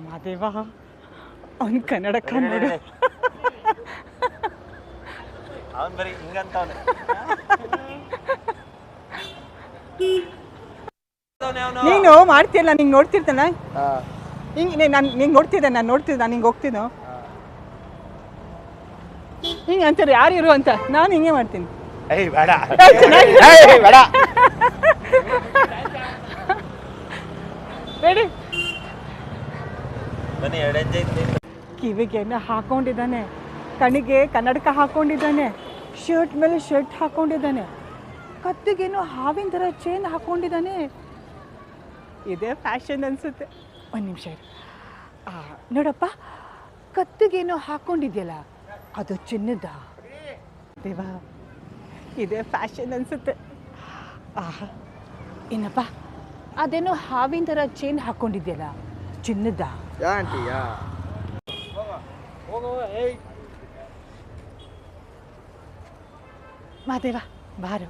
ಮಾದೇವ ಅವ್ನು ಕನ್ನಡಕ ನೋಡು. ಅವನ್ ಬರೀ ಹಿಂಗಂತ ನೀನು ಮಾಡ್ತೀಯಲ್ಲ, ನಿಂಗೆ ನೋಡ್ತಿರ್ತಾನೆ ಹಿಂಗೆ. ನಿಂಗೆ ನೋಡ್ತಿದ್ದೆ, ನಾನು ನೋಡ್ತಿದ್ದೆ, ನಾನು ಹಿಂಗೆ ಹೋಗ್ತೀನೋ ಹಿಂಗೆ ಅಂತಾರೆ ಯಾರು ಇರು ಅಂತ. ನಾನು ಹಿಂಗೆ ಮಾಡ್ತೀನಿ. ಬೇಡ ಬೇಡಿ. ಬನ್ನಿ ಎಡಜ್ಜೆ ಕಿವಿಗೆ ಹಾಕೊಂಡಿದ್ದಾನೆ, ಕಣ್ಣಿಗೆ ಕನ್ನಡಕ ಹಾಕೊಂಡಿದ್ದಾನೆ, ಶರ್ಟ್ ಮೇಲೆ ಶರ್ಟ್ ಹಾಕೊಂಡಿದ್ದಾನೆ, ಕತ್ತಿಗೇನೋ ಹಾವಿನ ಥರ ಚೇನ್ ಹಾಕೊಂಡಿದ್ದಾನೆ. ಇದೇ ಫ್ಯಾಷನ್ ಅನಿಸುತ್ತೆ. ಒಂದು ನಿಮಿಷ ನೋಡಪ್ಪ, ಕತ್ತಿಗೇನೋ ಹಾಕ್ಕೊಂಡಿದ್ಯಲ್ಲ ಅದು ಚಿನ್ನದ. ದೇವಾ, ಇದೇ ಫ್ಯಾಷನ್ ಅನಿಸುತ್ತೆ. ಏನಪ್ಪ ಅದೇನೋ ಹಾವಿನ ಥರ ಚೇನ್ ಹಾಕ್ಕೊಂಡಿದ್ಯಲ್ಲ ಚಿನ್ನದ. ಮಾದೇವ ಬಾರು.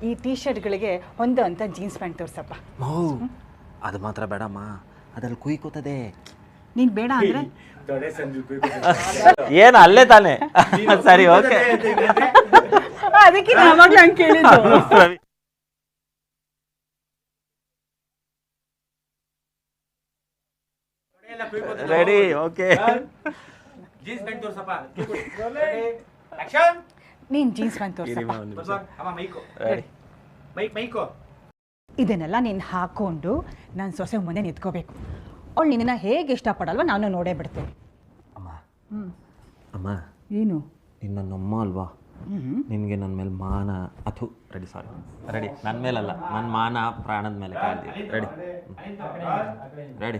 ಈ ಟೀ ಶರ್ಟ್ಗಳಿಗೆ ಹೊಂದೋಂಥ ಜೀನ್ಸ್ ಪ್ಯಾಂಟ್ ತೋರ್ಸಪ್ಪ. ಅದು ಮಾತ್ರ ಬೇಡಮ್ಮ, ಅದ್ರಲ್ಲಿ ಕುಯ್ಕೋತದೆ. ನೀನು ಬೇಡ ಅಂದರೆ ಏನು ಅಲ್ಲೇ ತಾನೆ. ಸರಿ, ಓಕೆ. ಅದಕ್ಕೆ ನಾವಾಗಲೇ ಹಂಗೆ ಕೇಳಿದ್ದು. Ready, okay. ಜೀನ್ಸ್ ಪ್ಯಾಂಟ್ ತೋರ್ಸಪ್ಪ. ನೀನು ಜೀನ್ಸ್ ಪ್ಯಾಂಟ್ ತೋರ್ಸಪ್ಪ. ಇದನ್ನೆಲ್ಲ ನೀನು ಹಾಕ್ಕೊಂಡು ನಾನು ಸೊಸೆ ಮುಂದೆ ನಿಂತ್ಕೋಬೇಕು. ಅವಳು ನಿನ್ನನ್ನು ಹೇಗೆ ಇಷ್ಟಪಡಲ್ವ ನಾನು ನೋಡೇ ಬಿಡ್ತೇನೆ. ಅಮ್ಮ ಅಮ್ಮ, ಏನು ನಿನ್ನ ನಮ್ಮ ಅಲ್ವಾ, ನಿನಗೆ ನನ್ನ ಮೇಲೆ ಮಾನ ರೆಡಿ, ನನ್ನ ಮೇಲಲ್ಲ, ನನ್ನ ಮಾನ ಪ್ರಾಣದ ಮೇಲೆ ಕಾಯ್ತೀವಿ. ರೆಡಿ.